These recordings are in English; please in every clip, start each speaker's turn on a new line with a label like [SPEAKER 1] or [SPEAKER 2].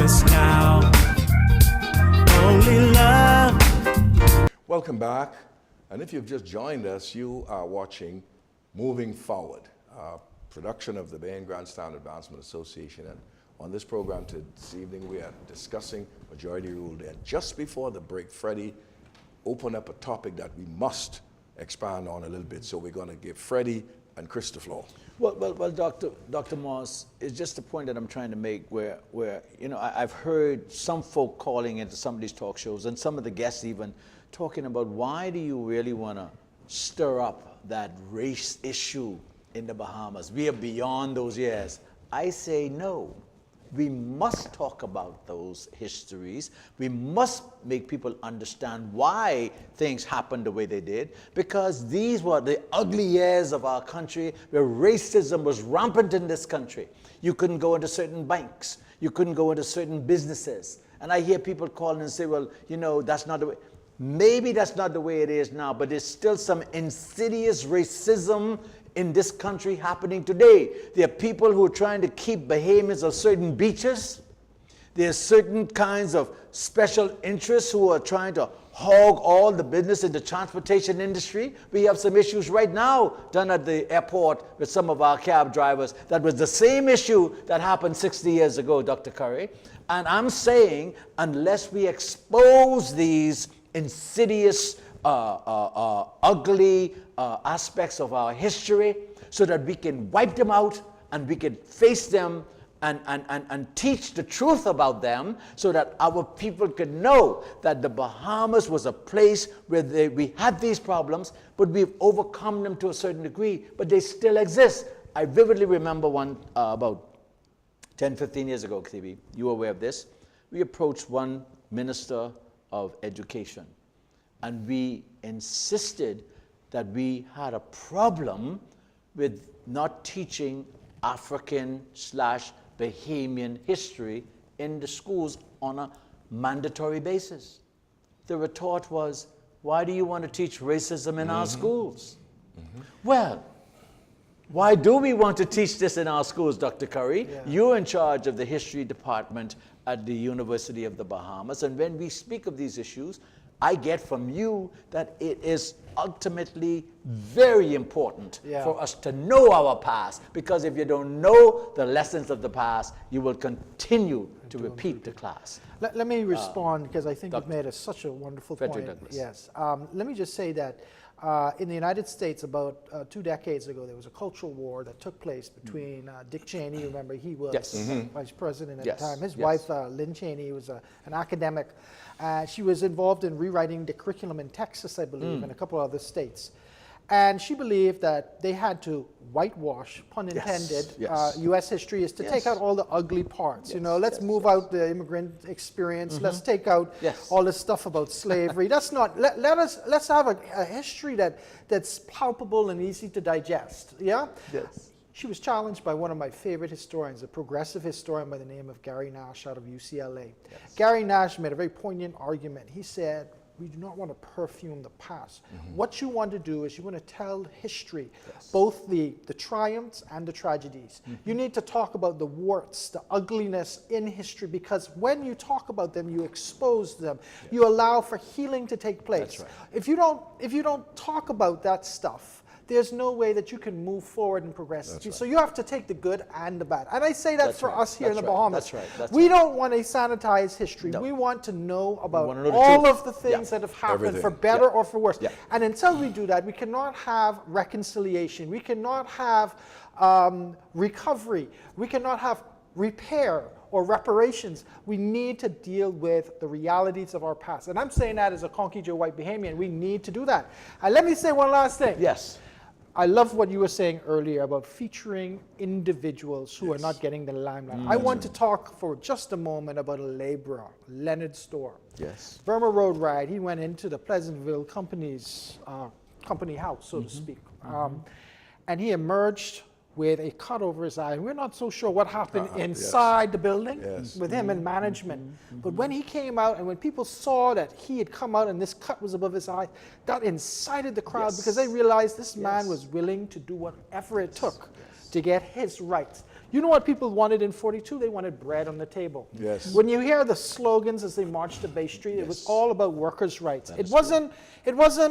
[SPEAKER 1] us now. Only love.
[SPEAKER 2] Welcome back. And if you've just joined us, you are watching Moving Forward, a production of the Bay and Grandstand Advancement Association. And on this program this evening, we are discussing Majority Rule. And just before the break, Freddie opened up a topic that we must expand on a little bit. So we're going to give Freddie and Chris the floor.
[SPEAKER 3] Well, Dr. Moss, it's just a point that I'm trying to make where you know, I've heard some folk calling into some of these talk shows and some of the guests even talking about, why do you really want to stir up that race issue in the Bahamas? We are beyond those years. I say no. We must talk about those histories. We must make people understand why things happened the way they did, because these were the ugly years of our country where racism was rampant in this country. You couldn't go into certain banks. You couldn't go into certain businesses. And I hear people calling and say, well, you know, that's not the way. Maybe that's not the way it is now, but there's still some insidious racism in this country happening today. There are people who are trying to keep Bahamians of certain beaches. There's certain kinds of special interests who are trying to hog all the business in the transportation industry. We have some issues right now done at the airport with some of our cab drivers. That was the same issue that happened 60 years ago, Dr. Curry. And I'm saying, unless we expose these insidious, ugly aspects of our history, so that we can wipe them out and we can face them and teach the truth about them, so that our people can know that the Bahamas was a place where we had these problems, but we've overcome them to a certain degree, but they still exist. I vividly remember one about 10, 15 years ago, KTB, you were aware of this. We approached one minister of education, and we insisted that we had a problem with not teaching African/Bahamian history in the schools on a mandatory basis. The retort was, why do you want to teach racism in our schools? Well, why do we want to teach this in our schools, Dr. Curry? Yeah. You're in charge of the history department at the University of the Bahamas, and when we speak of these issues, I get from you that it is ultimately very important for us to know our past, because if you don't know the lessons of the past, you will continue to repeat the class.
[SPEAKER 4] Let me respond, because I think you've made such a wonderful point.
[SPEAKER 3] Douglas.
[SPEAKER 4] Yes. Let me just say that in the United States, about 2 decades ago, there was a cultural war that took place between Dick Cheney, remember he was vice president at the time. His wife, Lynn Cheney, was an academic. She was involved in rewriting the curriculum in Texas, I believe, and a couple other states. And she believed that they had to whitewash, pun intended, U.S. history, is to take out all the ugly parts. You know, let's move out the immigrant experience. Let's take out all this stuff about slavery. That's not. Let's have a history that's palpable and easy to digest. Yeah. Yes. She was challenged by one of my favorite historians, a progressive historian by the name of Gary Nash out of UCLA. Yes. Gary Nash made a very poignant argument. He said, we do not want to perfume the past. What you want to do is you want to tell history, both the triumphs and the tragedies. You need to talk about the warts, the ugliness in history, because when you talk about them, you expose them. You allow for healing to take place. That's right. If you don't talk about that stuff, there's no way that you can move forward and progress. So you have to take the good and the bad. And I say that for us here in the Bahamas. We don't want a sanitized history. We want to know about all of the things that have happened, for better or for worse. And until we do that, we cannot have reconciliation. We cannot have recovery. We cannot have repair or reparations. We need to deal with the realities of our past. And I'm saying that as a Conky Joe white Bahamian, we need to do that. And let me say one last thing.
[SPEAKER 3] Yes.
[SPEAKER 4] I love what you were saying earlier about featuring individuals who are not getting the limelight. I want to talk for just a moment about a laborer, Leonard Storr.
[SPEAKER 3] Yes.
[SPEAKER 4] Burma Road Ride, he went into the Pleasantville company's company house, so to speak. And he emerged with a cut over his eye. We're not so sure what happened inside the building with him and management. But when he came out and when people saw that he had come out and this cut was above his eye, that incited the crowd because they realized this man was willing to do whatever it took to get his rights. You know what people wanted in 42? They wanted bread on the table.
[SPEAKER 2] Yes.
[SPEAKER 4] When you hear the slogans as they marched to Bay Street, it was all about workers' rights. It wasn't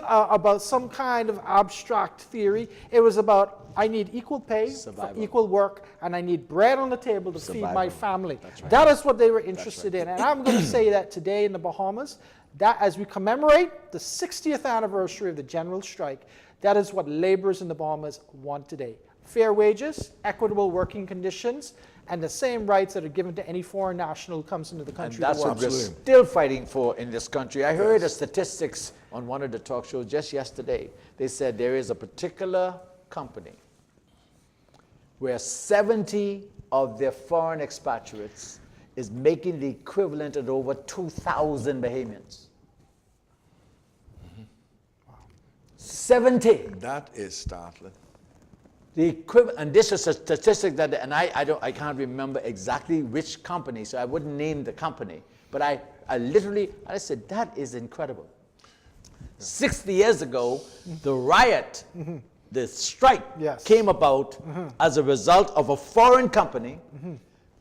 [SPEAKER 4] about some kind of abstract theory. It was about, I need equal pay for equal work, and I need bread on the table to feed my family. That is what they were interested in. And I'm going to say that today in the Bahamas, that as we commemorate the 60th anniversary of the general strike, that is what laborers in the Bahamas want today. Fair wages, equitable working conditions, and the same rights that are given to any foreign national who comes into the country.
[SPEAKER 3] And that's what we're still fighting for in this country. I heard the statistics on one of the talk shows just yesterday. They said there is a particular company where 70 of their foreign expatriates is making the equivalent of over 2,000 Bahamians. 70.
[SPEAKER 2] That is startling.
[SPEAKER 3] The equivalent, and this is a statistic that, and I can't remember exactly which company, so I wouldn't name the company, but I said, that is incredible. 60 years ago, the riot, the strike came about as a result of a foreign company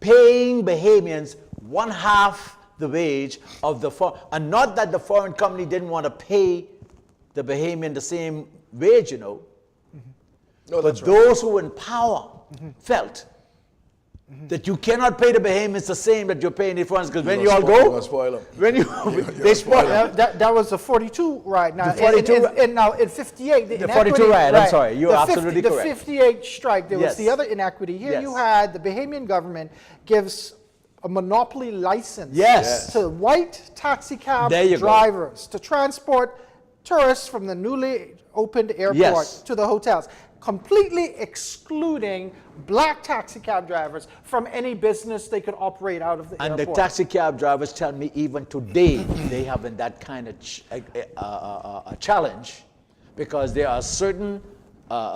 [SPEAKER 3] paying Bahamians 1/2 the wage of the foreign, and not that the foreign company didn't want to pay the Bahamian the same wage, you know.
[SPEAKER 2] No,
[SPEAKER 3] but those who were in power felt that you cannot pay the Bahamians the same that you're paying the foreigners, because when you all go, when you they spoil them.
[SPEAKER 4] That was the 42 riot. Now,
[SPEAKER 3] the 42,
[SPEAKER 4] now in 58, the
[SPEAKER 3] 42 riot. I'm sorry, you're absolutely correct.
[SPEAKER 4] The 58 strike. There was the other inequity. Here you had the Bahamian government gives a monopoly license to white taxi cab drivers to transport tourists from the newly opened airport to the hotels, completely excluding black taxi cab drivers from any business they could operate out of the airport.
[SPEAKER 3] And the taxi cab drivers tell me even today they haven't that kind of challenge, because there are certain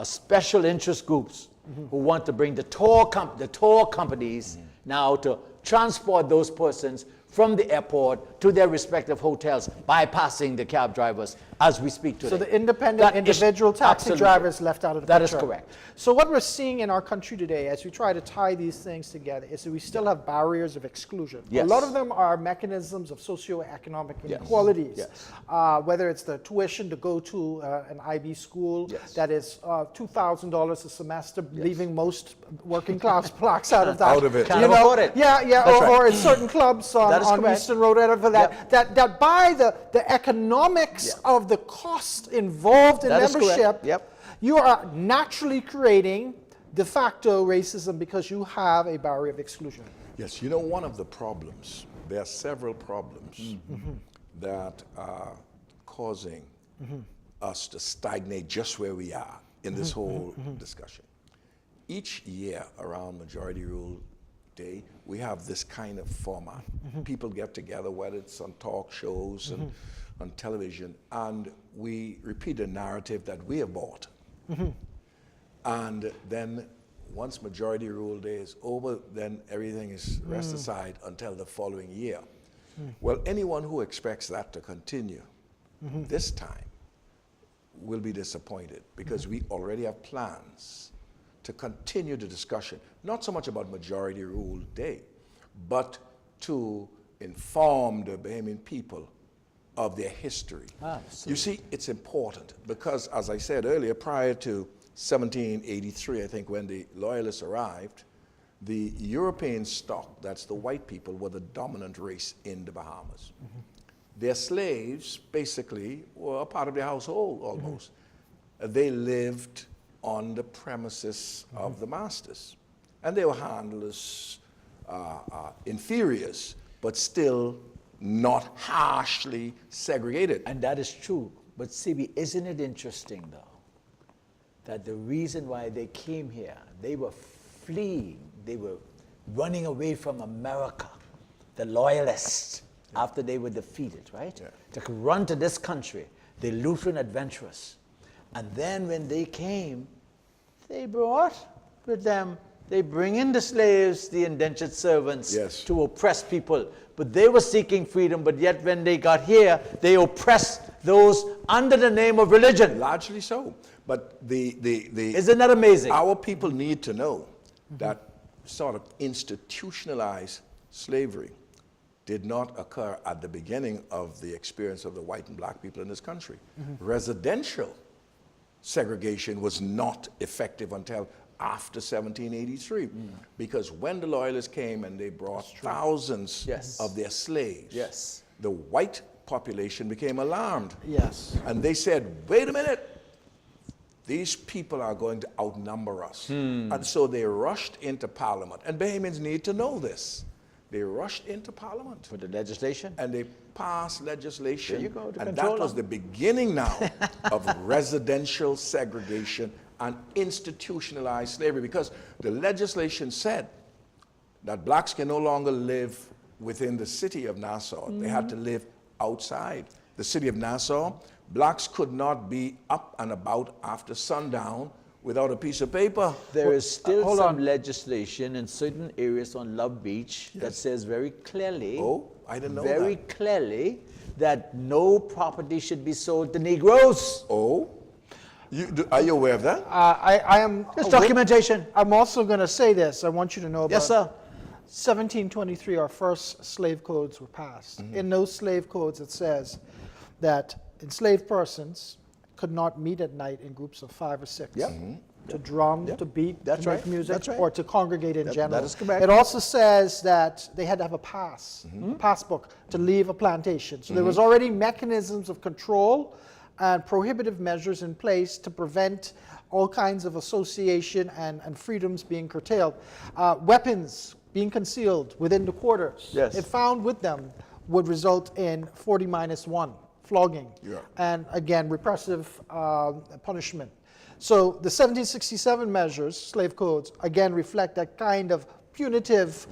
[SPEAKER 3] special interest groups who want to bring the tour companies now to transport those persons from the airport to their respective hotels, bypassing the cab drivers as we speak today.
[SPEAKER 4] So the independent individual taxi drivers left out of the picture.
[SPEAKER 3] That is correct.
[SPEAKER 4] So what we're seeing in our country today, as we try to tie these things together, is that we still have barriers of exclusion. A lot of them are mechanisms of socioeconomic inequalities, whether it's the tuition to go to an IB school that is $2,000 a semester, leaving most working class blacks out of that.
[SPEAKER 2] Out of it.
[SPEAKER 3] Can't afford it.
[SPEAKER 4] Or in certain clubs on Eastern Road, that by the economics of the cost involved in membership, you are naturally creating de facto racism because you have a barrier of exclusion.
[SPEAKER 2] Yes, you know, one of the problems, there are several problems that are causing us to stagnate just where we are in this whole discussion. Each year around Majority Rule Day, we have this kind of format. People get together, whether it's on talk shows and on television, and we repeat a narrative that we have bought. And then once Majority Rule Day is over, then everything is rest aside until the following year. Well, anyone who expects that to continue this time will be disappointed, because we already have plans to continue the discussion, not so much about Majority Rule Day, but to inform the Bahamian people of their history. You see, it's important because, as I said earlier, prior to 1783, I think, when the Loyalists arrived, the European stock, that's the white people, were the dominant race in the Bahamas. Their slaves basically were a part of their household almost. They lived on the premises of the masters, and they were handled as inferiors, but still not harshly segregated.
[SPEAKER 3] And that is true. But CB, isn't it interesting though, that the reason why they came here, they were fleeing, they were running away from America, the Loyalists, after they were defeated, right? To run to this country, the Lutheran adventurers. And then when they came, they brought with them, they bring in the slaves, the indentured servants, to oppress people. But they were seeking freedom, but yet when they got here, they oppressed those under the name of religion.
[SPEAKER 2] Largely so. But
[SPEAKER 3] isn't that amazing?
[SPEAKER 2] Our people need to know that sort of institutionalized slavery did not occur at the beginning of the experience of the white and black people in this country. Residential segregation was not effective until after 1783, because when the Loyalists came and they brought thousands of their slaves, the white population became alarmed.
[SPEAKER 4] Yes.
[SPEAKER 2] And they said, wait a minute, these people are going to outnumber us. And so they rushed into Parliament. And Bahamians need to know this. They rushed into Parliament.
[SPEAKER 3] For the legislation?
[SPEAKER 2] And they passed legislation.
[SPEAKER 3] There you go, to
[SPEAKER 2] and
[SPEAKER 3] control
[SPEAKER 2] that was
[SPEAKER 3] them.
[SPEAKER 2] the beginning now of residential segregation and institutionalized slavery, because the legislation said that blacks can no longer live within the city of Nassau. They had to live outside the city of Nassau. Blacks could not be up and about after sundown without a piece of paper.
[SPEAKER 3] There is still some legislation in certain areas on Love Beach that says very clearly,
[SPEAKER 2] I didn't know
[SPEAKER 3] very
[SPEAKER 2] that.
[SPEAKER 3] clearly, that no property should be sold to Negroes.
[SPEAKER 2] Are you aware of that?
[SPEAKER 4] I am.
[SPEAKER 3] There's documentation.
[SPEAKER 4] I'm also going to say this. I want you to know about.
[SPEAKER 3] Yes, sir.
[SPEAKER 4] 1723, our first slave codes were passed. In those slave codes, it says that enslaved persons could not meet at night in groups of 5 or 6 to drum, to beat, to make music, or to congregate in general.
[SPEAKER 3] That is correct.
[SPEAKER 4] It also says that they had to have a pass, a passbook, to leave a plantation. So there was already mechanisms of control and prohibitive measures in place to prevent all kinds of association and freedoms being curtailed. Weapons being concealed within the quarters, if found with them, would result in 40-1, flogging, and again, repressive punishment. So the 1767 measures, slave codes, again reflect that kind of punitive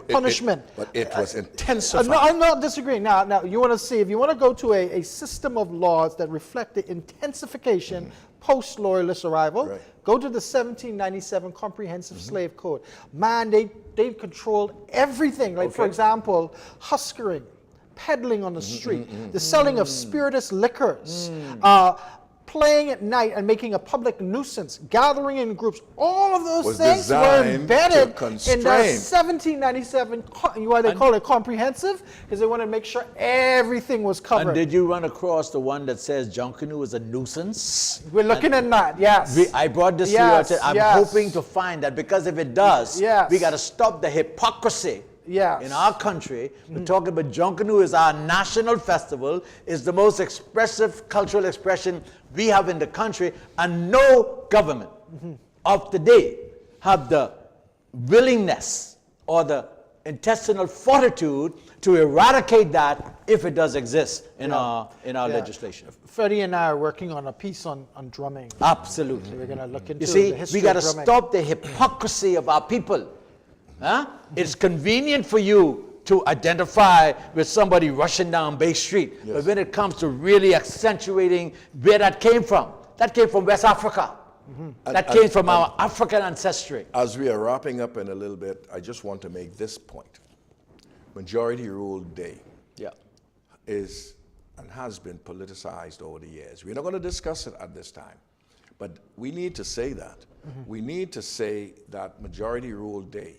[SPEAKER 4] punishment.
[SPEAKER 2] But it was intensified.
[SPEAKER 4] No, I'm not disagreeing. Now you want to see, if you want to go to a system of laws that reflect the intensification post-Loyalist arrival, go to the 1797 Comprehensive Slave Code. Man, they controlled everything. Like, for example, huskering, peddling on the street, the selling of spirituous liquors, playing at night and making a public nuisance, gathering in groups. All of those things were embedded in the 1797, why they call it comprehensive, because they want to make sure everything was covered.
[SPEAKER 3] And did you run across the one that says Junkanoo is a nuisance?
[SPEAKER 4] We're looking at that, yes.
[SPEAKER 3] I brought this to you. I'm hoping to find that, because if it does, we got to stop the hypocrisy. In our country, we're talking about Junkanoo is our national festival, is the most expressive cultural expression we have in the country, and no government of today have the willingness or the intestinal fortitude to eradicate that if it does exist in our legislation.
[SPEAKER 4] Freddie and I are working on a piece on drumming.
[SPEAKER 3] Absolutely.
[SPEAKER 4] We're going to look into
[SPEAKER 3] you see,
[SPEAKER 4] the history
[SPEAKER 3] we got to
[SPEAKER 4] of drumming.
[SPEAKER 3] stop the hypocrisy of our people. It's convenient for you to identify with somebody rushing down Bay Street, but when it comes to really accentuating where that came from West Africa. That came from our African ancestry.
[SPEAKER 2] As we are wrapping up in a little bit, I just want to make this point. Majority Rule Day is and has been politicized over the years. We're not going to discuss it at this time, but we need to say that. We need to say that Majority Rule Day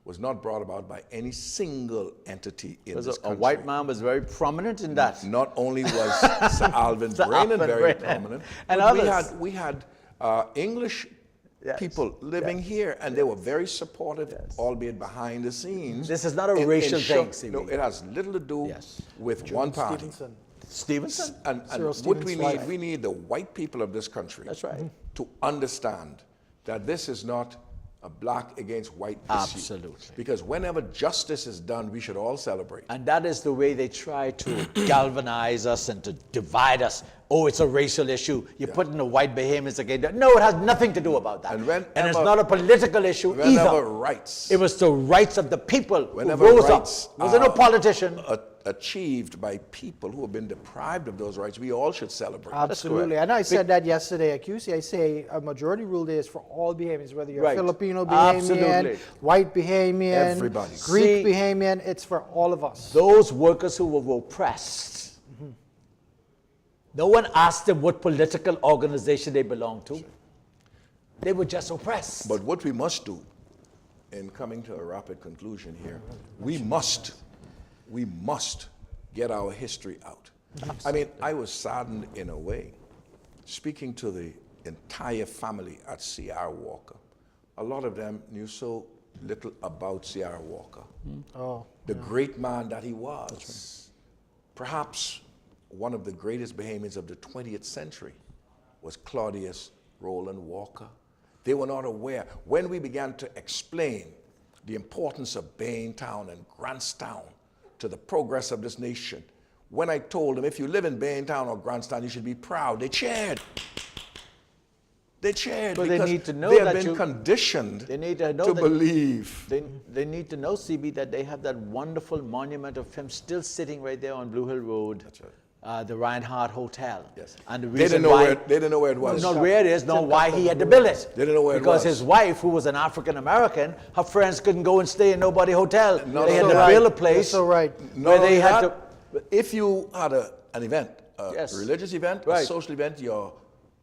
[SPEAKER 2] was not brought about by any single entity in this country.
[SPEAKER 3] A white man was very prominent in that.
[SPEAKER 2] Not only was Sir Alvin Brennan very prominent,
[SPEAKER 3] and
[SPEAKER 2] but we had English people living here, and they were very supportive, albeit behind the scenes.
[SPEAKER 3] This is not a racial thing,
[SPEAKER 2] No, it has little to do with one party.
[SPEAKER 3] Stevenson.
[SPEAKER 2] And what we need the white people of this country to understand that this is not a black against white issue.
[SPEAKER 3] Absolutely.
[SPEAKER 2] Because whenever justice is done, we should all celebrate.
[SPEAKER 3] And that is the way they try to galvanize us and to divide us. Oh, it's a racial issue. You're putting the white Bahamians against it. No, it has nothing to do about that. And it's not a political issue either.
[SPEAKER 2] Rights.
[SPEAKER 3] It was the rights of the people who
[SPEAKER 2] Whenever
[SPEAKER 3] rose up.
[SPEAKER 2] rights
[SPEAKER 3] Was no politician.
[SPEAKER 2] Achieved by people who have been deprived of those rights, we all should celebrate.
[SPEAKER 4] Absolutely. And I said that yesterday at QC. I say a Majority Rule Day is for all Bahamians, whether you're Filipino Bahamian, white Bahamian,
[SPEAKER 2] everybody.
[SPEAKER 4] Greek Bahamian, it's for all of us.
[SPEAKER 3] Those workers who were oppressed, no one asked them what political organization they belonged to. They were just oppressed.
[SPEAKER 2] But what we must do in coming to a rapid conclusion here, we must get our history out. I mean, I was saddened in a way, speaking to the entire family at C.R. Walker. A lot of them knew so little about C.R. Walker, the great man that he was. Right. Perhaps one of the greatest Bahamians of the 20th century was Claudius Roland Walker. They were not aware. When we began to explain the importance of Baintown and Grantstown to the progress of this nation, when I told them, if you live in Baintown or Grantstown, you should be proud, they cheered. They cheered
[SPEAKER 3] but
[SPEAKER 2] because
[SPEAKER 3] they need to know
[SPEAKER 2] they have
[SPEAKER 3] that
[SPEAKER 2] been conditioned
[SPEAKER 3] they need to know
[SPEAKER 2] to believe.
[SPEAKER 3] They need to know, CB, that they have that wonderful monument of him still sitting right there on Blue Hill Road.
[SPEAKER 2] That's right.
[SPEAKER 3] The Reinhardt Hotel.
[SPEAKER 2] Yes.
[SPEAKER 3] And the
[SPEAKER 2] They
[SPEAKER 3] reason
[SPEAKER 2] didn't know where it was.
[SPEAKER 3] not where it is, nor why he had to build it.
[SPEAKER 2] They didn't know where it
[SPEAKER 3] because
[SPEAKER 2] was.
[SPEAKER 3] his wife, who was an African American, her friends couldn't go and stay in nobody hotel.
[SPEAKER 2] Not
[SPEAKER 3] They had
[SPEAKER 2] so
[SPEAKER 3] to
[SPEAKER 2] right.
[SPEAKER 3] build a place
[SPEAKER 4] So right.
[SPEAKER 3] where they had to.
[SPEAKER 2] If you had an event, a
[SPEAKER 3] Yes.
[SPEAKER 2] religious event, a
[SPEAKER 3] Right.
[SPEAKER 2] social event, your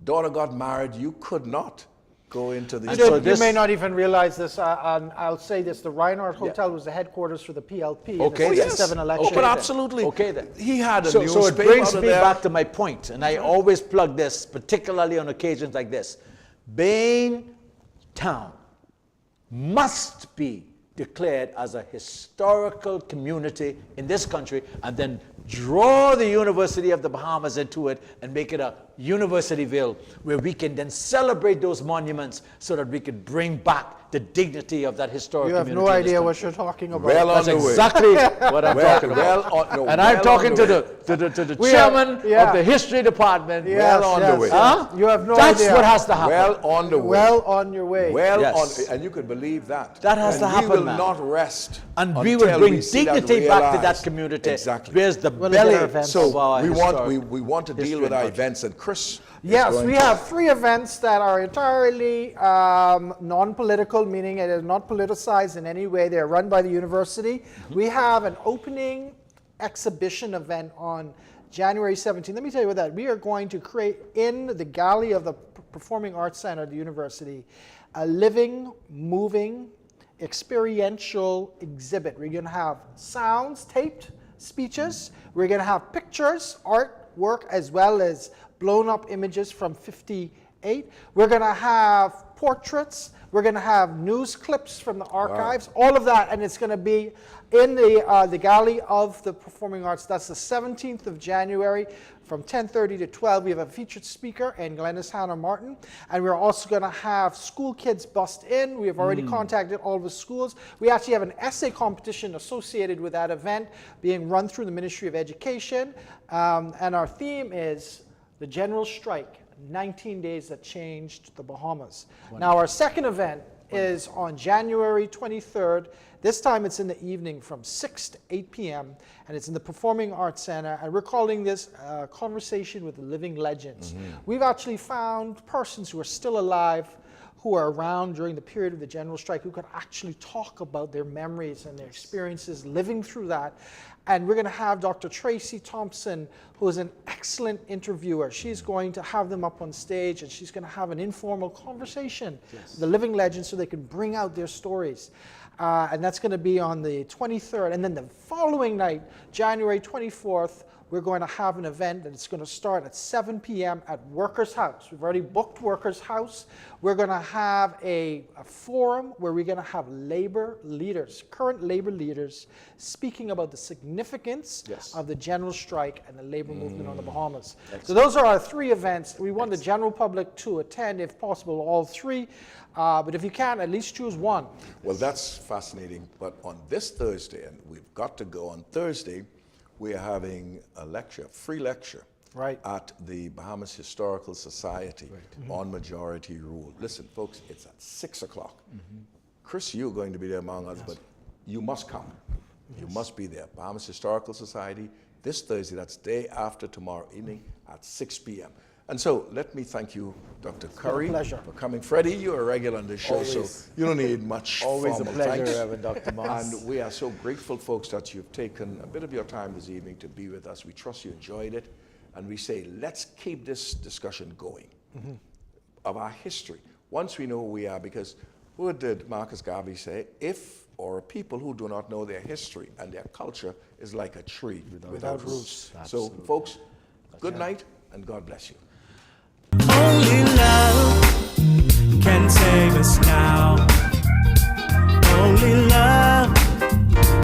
[SPEAKER 2] daughter got married, you could not go into the...
[SPEAKER 4] You may not even realize this. I'll say this. The Reinhardt Hotel was the headquarters for the PLP
[SPEAKER 3] Okay,
[SPEAKER 4] in the
[SPEAKER 3] yes.
[SPEAKER 4] 67 election.
[SPEAKER 2] Oh, but absolutely.
[SPEAKER 3] Okay, then.
[SPEAKER 2] He had a
[SPEAKER 3] So
[SPEAKER 2] newspaper
[SPEAKER 3] it brings
[SPEAKER 2] out of
[SPEAKER 3] me
[SPEAKER 2] there.
[SPEAKER 3] back to my point, and I always plug this, particularly on occasions like this. Baintown must be declared as a historical community in this country, and then draw the University of the Bahamas into it and make it a Universityville, where we can then celebrate those monuments so that we could bring back the dignity of that historic
[SPEAKER 4] You have
[SPEAKER 3] community.
[SPEAKER 4] no
[SPEAKER 3] in this
[SPEAKER 4] idea what
[SPEAKER 3] country.
[SPEAKER 4] you're talking about.
[SPEAKER 2] Well on
[SPEAKER 3] That's
[SPEAKER 2] the way.
[SPEAKER 3] exactly what I'm talking about.
[SPEAKER 2] No,
[SPEAKER 3] And
[SPEAKER 2] well
[SPEAKER 3] I'm talking
[SPEAKER 2] on
[SPEAKER 3] to
[SPEAKER 2] the
[SPEAKER 3] the
[SPEAKER 4] We
[SPEAKER 3] chairman
[SPEAKER 4] are- yeah.
[SPEAKER 3] of the history department.
[SPEAKER 2] Well on the way.
[SPEAKER 3] Huh?
[SPEAKER 4] You have no
[SPEAKER 3] That's
[SPEAKER 4] idea.
[SPEAKER 3] what has to happen.
[SPEAKER 2] Well on the way.
[SPEAKER 4] Well on your way.
[SPEAKER 2] Well
[SPEAKER 3] Yes.
[SPEAKER 2] on, and you could believe that.
[SPEAKER 3] That has
[SPEAKER 2] And
[SPEAKER 3] to happen,
[SPEAKER 2] we will
[SPEAKER 3] man.
[SPEAKER 2] not rest
[SPEAKER 3] And we
[SPEAKER 2] until
[SPEAKER 3] will bring
[SPEAKER 2] we see that
[SPEAKER 3] dignity back to that
[SPEAKER 2] realized.
[SPEAKER 3] community.
[SPEAKER 2] Exactly.
[SPEAKER 3] Where's the
[SPEAKER 4] Well,
[SPEAKER 3] belly
[SPEAKER 4] again, events.
[SPEAKER 3] of our
[SPEAKER 2] So
[SPEAKER 3] historic
[SPEAKER 2] we want to deal
[SPEAKER 3] history
[SPEAKER 2] with
[SPEAKER 3] and
[SPEAKER 2] our
[SPEAKER 3] culture.
[SPEAKER 2] events, and Chris is
[SPEAKER 4] Yes,
[SPEAKER 2] going
[SPEAKER 4] we
[SPEAKER 2] to-
[SPEAKER 4] have 3 events that are entirely non-political, meaning it is not politicized in any way. They're run by the university. We have an opening exhibition event on January 17th. Let me tell you what that. We are going to create in the galley of the Performing Arts Center of the university a living, moving, experiential exhibit. We're going to have sounds, taped speeches. We're going to have pictures, artwork, as well as blown up images from 58. We're going to have portraits. We're going to have news clips from the archives, all of that, and it's going to be in the Galley of the Performing Arts. That's the 17th of January from 10:30 to 12. We have a featured speaker in Glennis Hannah Martin, and we're also going to have school kids bust in. We have already contacted all the schools. We actually have an essay competition associated with that event being run through the Ministry of Education, and our theme is the General Strike, 19 days that changed the Bahamas. Now, our second event is on January 23rd. This time it's in the evening from 6 to 8 p.m. and it's in the Performing Arts Center, and we're calling this Conversation with the Living Legends. We've actually found persons who are still alive, who are around during the period of the General Strike, who could actually talk about their memories and their experiences living through that. And we're going to have Dr. Tracy Thompson, who is an excellent interviewer. She's going to have them up on stage, and she's going to have an informal conversation, the living legends, so they can bring out their stories. And that's going to be on the 23rd. And then the following night, January 24th, we're going to have an event that's going to start at 7 p.m. at Workers' House. We've already booked Workers' House. We're going to have a forum where we're going to have labor leaders, current labor leaders, speaking about the significance of the general strike and the labor movement on the Bahamas. So those are our 3 events. We want the general public to attend, if possible, all 3. But if you can, at least choose one.
[SPEAKER 2] Well, that's fascinating. But on this Thursday, and we've got to go on Thursday, we are having a lecture, free lecture, at the Bahamas Historical Society on majority rule. Listen, folks, it's at 6 o'clock. Chris, you're going to be there among us, but you must come. You must be there. Bahamas Historical Society, this Thursday, that's day after tomorrow evening at 6 p.m. And so let me thank you, Dr. Curry, for coming. Freddie, you're a regular on this show, so you don't need much
[SPEAKER 3] Always a
[SPEAKER 2] formal
[SPEAKER 3] pleasure,
[SPEAKER 2] thanks.
[SPEAKER 3] Reverend Dr. Moss.
[SPEAKER 2] And we are so grateful, folks, that you've taken a bit of your time this evening to be with us. We trust you enjoyed it. And we say, let's keep this discussion going of our history. Once we know who we are, because What did Marcus Garvey say? Or people who do not know their history and their culture is like a tree without roots. So, folks, good night and God bless you.
[SPEAKER 1] Only love can save us now.